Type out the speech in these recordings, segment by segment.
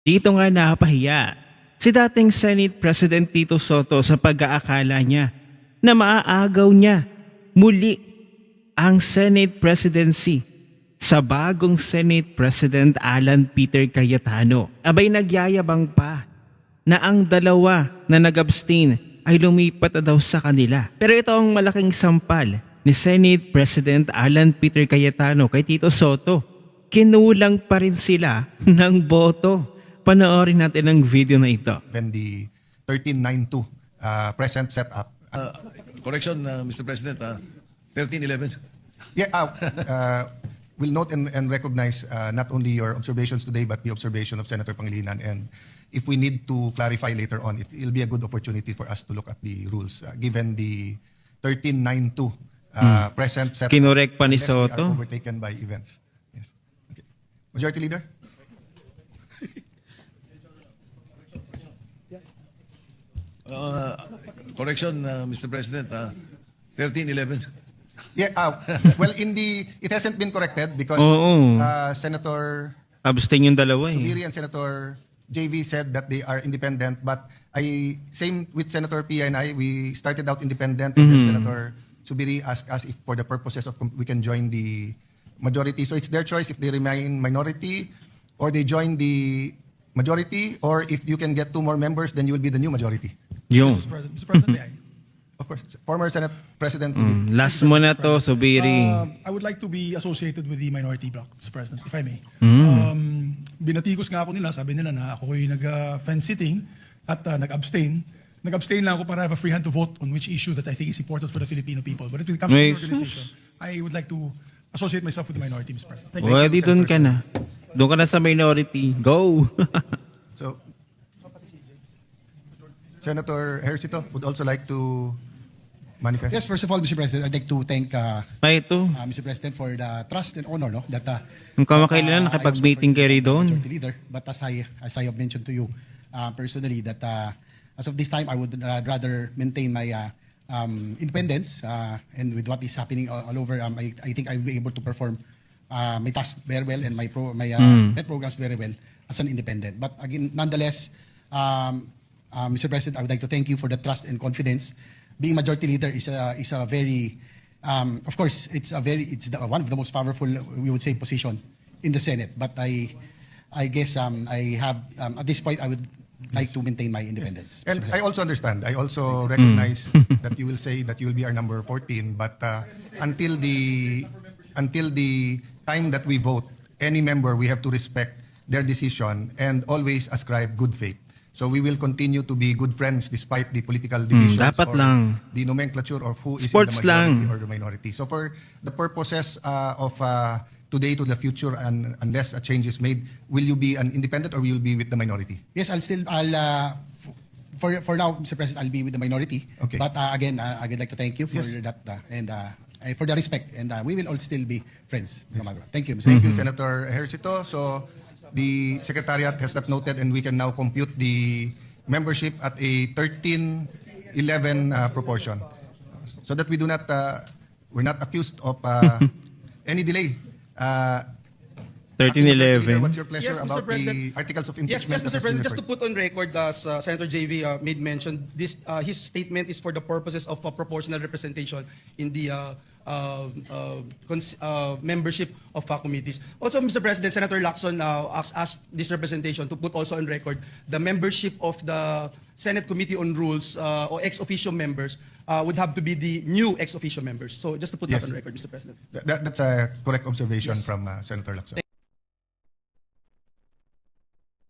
Dito nga napahiya si dating Senate President Tito Soto sa pag-aakala niya na maaagaw niya muli ang Senate presidency sa bagong Senate President Alan Peter Cayetano. Abay nagyayabang pa na ang dalawa na nag-abstain ay lumipat na daw sa kanila. Pero ito ang malaking sampal ni Senate President Alan Peter Cayetano kay Tito Soto. Kinulang pa rin sila ng boto. Panoorin natin ang video na ito. When the 1392 present setup. Correction, Mr. President, 1311. Yeah, we'll note and recognize not only your observations today, but the observation of Senator Pangilinan. And if we need to clarify later on, it'll be a good opportunity for us to look at the rules. Given the 1392 present setup. Kinorek pa ni unless we Soto. are overtaken by events. Yes. Okay. Majority Leader? Correction, Mr. President, 1311. Yeah, well, it hasn't been corrected because Oo. Senator Abstain yung dalawa eh. Subiri and Senator JV said that they are independent, but same with Senator Pia and I, we started out independent, and then Senator Subiri asked us if for the purposes of we can join the majority. So it's their choice if they remain minority or they join the majority, or if you can get 2 more members, then you will be the new majority. Yung. Mr. President, may I? Of course, former Senate President. Last mo na to, Subiri. I would like to be associated with the minority bloc, Mr. President, if I may. Binatikos nga ako nila, sabi nila na ako yung nag-fence sitting at nag-abstain. Nag-abstain lang ako para have a free hand to vote on which issue that I think is important for the Filipino people. But when it comes to the organization, I would like to associate myself with the minority, Mr. President. Thank you. Pwede doon ka na. Doon ka na sa minority. Go! So, Senator Ejercito would also like to manifest. Yes, first of all, Mr. President, I'd like to thank Pa ito. Mr. President for the trust and honor that Ang kamakailan nakipag-meeting kayo doon. majority leader. But as I have mentioned to you personally, that as of this time, I would rather maintain my independence, and with what is happening all over, I think I'll be able to perform my task very well and my pet programs very well as an independent. But again, nonetheless, Mr. President, I would like to thank you for the trust and confidence. Being majority leader is a very, of course, it's one of the most powerful, we would say, position in the Senate. But I guess I have at this point I would like to maintain my independence. And I also understand. I also recognize that you will say that you will be our number 14. But until the time that we vote, any member, we have to respect their decision and always ascribe good faith. So we will continue to be good friends despite the political divisions dapat or lang. the nomenclature of who is Sports in the majority lang. or the minority. So for the purposes of today to the future, and unless a change is made, will you be an independent or will you be with the minority? Yes, for now, Mr. President, I'll be with the minority. Okay. But again, I'd like to thank you for Yes. that and for the respect, and we will all still be friends. No matter what. Thank you, Mr. Thank President. you, Senator Ejercito. So the Secretariat has that noted, and we can now compute the membership at a 13-11 proportion, so that we do not, we're not accused of any delay. 13-11. What's your pleasure Yes, Mr. about the President. articles of Yes, impeachment? Mr. President, just to put on record, as Senator JV made mention, his statement is for the purposes of proportional representation in the membership of committees. Also, Mr. President, Senator Lacson asked this representation to put also on record the membership of the Senate Committee on Rules or ex-officio members would have to be the new ex-officio members. So just to put Yes. that on record, Mr. President. That's a correct observation from Senator Lacson.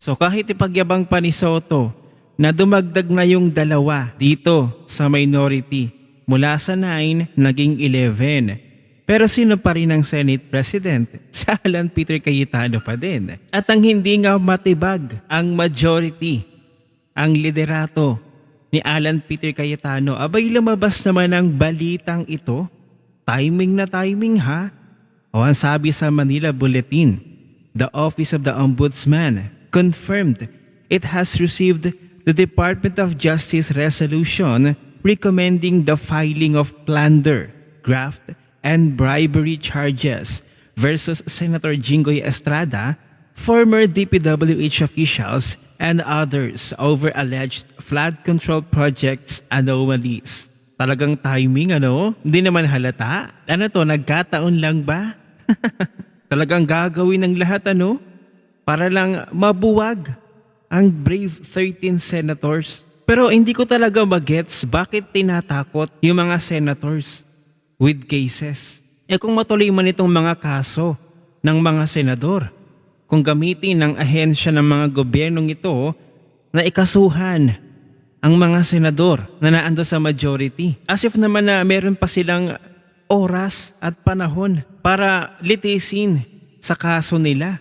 So kahit ipagyabang pa ni Soto na dumagdag na yung dalawa dito sa minority mula sa 9 naging 11. Pero sino pa rin ang Senate President? Si Alan Peter Cayetano pa din. At ang hindi nga matibag ang majority, ang liderato ni Alan Peter Cayetano, abay lumabas naman ang balitang ito. Timing na timing ha? O ang sabi sa Manila Bulletin, the Office of the Ombudsman confirmed it has received the Department of Justice resolution recommending the filing of plunder, graft, and bribery charges versus Senator Jinggoy Estrada former DPWH officials, and others over alleged flood control projects anomalies. Talagang timing, ano? Hindi naman halata. Ano to, nagkataon lang ba? Talagang gagawin ng lahat, ano? Para lang mabuwag ang brave 13 senators. Pero hindi ko talaga magets bakit tinatakot yung mga senators with cases. Kung matuloy man itong mga kaso ng mga senador, kung gamitin ng ahensya ng mga gobyernong ito na ikasuhan ang mga senador na naando sa majority. As if naman na meron pa silang oras at panahon para litisin sa kaso nila.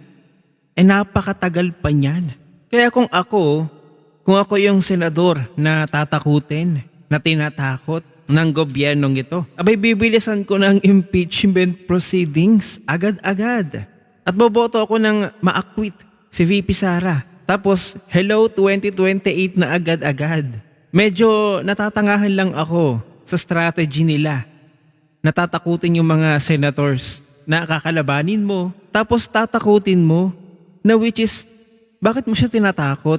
Napakatagal pa niyan. Kaya kung ako yung senador na tatakutin, na tinatakot ng gobyernong ito, abay bibilisan ko ng impeachment proceedings agad-agad. At boboto ako ng ma-acquit si VP Sara. Tapos, hello 2028 na agad-agad. Medyo natatangahan lang ako sa strategy nila. Natatakutin yung mga senators na kakalabanin mo. Tapos tatakutin mo na which is, bakit mo siya tinatakot?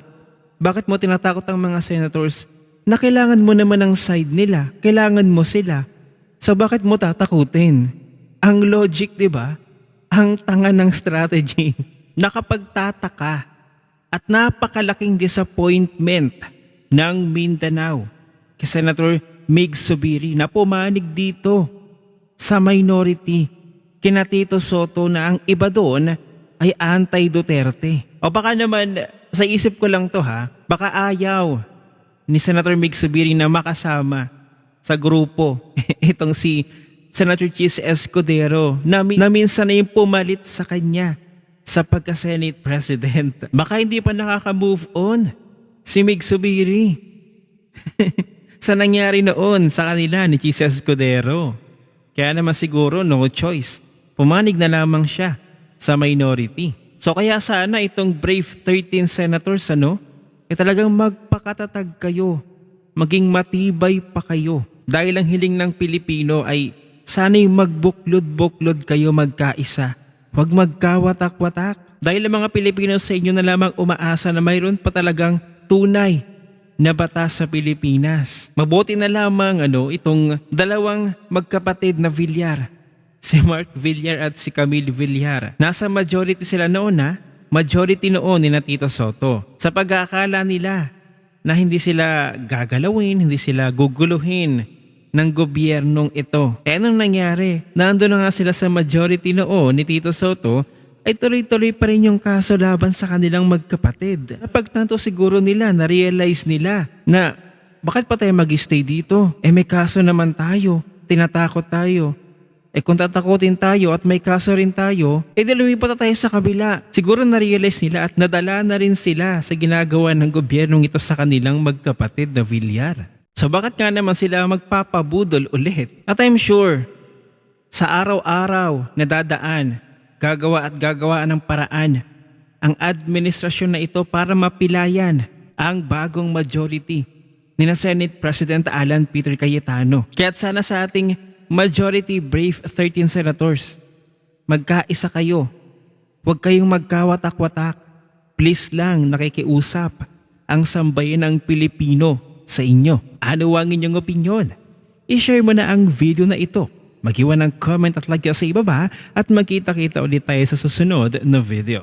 Bakit mo tinatakot ang mga senators na kailangan mo naman ang side nila? Kailangan mo sila. So bakit mo tatakutin? Ang logic, di ba? Ang tanga ng strategy. Nakapagtataka at napakalaking disappointment ng Mindanao kay Senator Mig Zubiri na pumanig dito sa minority kina Tito Soto na ang iba doon ay anti-Duterte. O baka naman, sa isip ko lang to ha, baka ayaw ni Senator Mig Zubiri na makasama sa grupo itong si Senator Chis Escudero na minsan na yung pumalit sa kanya sa pagka-Senate President. Baka hindi pa nakaka-move on si Mig Zubiri sa nangyari noon sa kanila ni Chis Escudero. Kaya naman siguro no choice. Pumanig na lamang siya sa minority. So kaya sana itong brave 13 senators talagang magpakatatag kayo. Maging matibay pa kayo. Dahil ang hiling ng Pilipino ay sana'y magbuklod-buklod kayo magkaisa. Huwag magkawatak-watak. Dahil ang mga Pilipino sa inyo na lamang umaasa na mayroon pa talagang tunay na batas sa Pilipinas. Mabuti na lamang itong dalawang magkapatid na Villar. Si Mark Villar at si Camille Villar. Nasa majority sila noon majority noon ni na Tito Soto. Sa pag-aakala nila na hindi sila gagalawin, hindi sila guguluhin ng gobyernong ito. Anong nangyari? Nandun na nga sila sa majority noon ni Tito Soto, ay tuloy-tuloy pa rin yung kaso laban sa kanilang magkapatid. Napagtanto siguro nila, na-realize nila na bakit pa tayo mag-stay dito? May kaso naman tayo, tinatakot tayo. Kung tatakutin tayo at may kaso rin tayo, lumipat tayo sa kabila. Siguro na-realize nila at nadala na rin sila sa ginagawa ng gobyernong ito sa kanilang magkapatid na Villar. So bakit nga naman sila magpapabudol ulit? At I'm sure, sa araw-araw na dadaan, gagawa ng paraan ang administrasyon na ito para mapilayan ang bagong majority ni na Senate President Alan Peter Cayetano. Kaya't sana sa ating majority brave 13 senators, magkaisa kayo. Huwag kayong magkawatak-watak. Please lang, nakikiusap ang sambayan ng Pilipino sa inyo. Ano ang inyong opinyon? I-share mo na ang video na ito. Mag-iwan ng comment at like sa ibaba at magkita-kita ulit tayo sa susunod na video.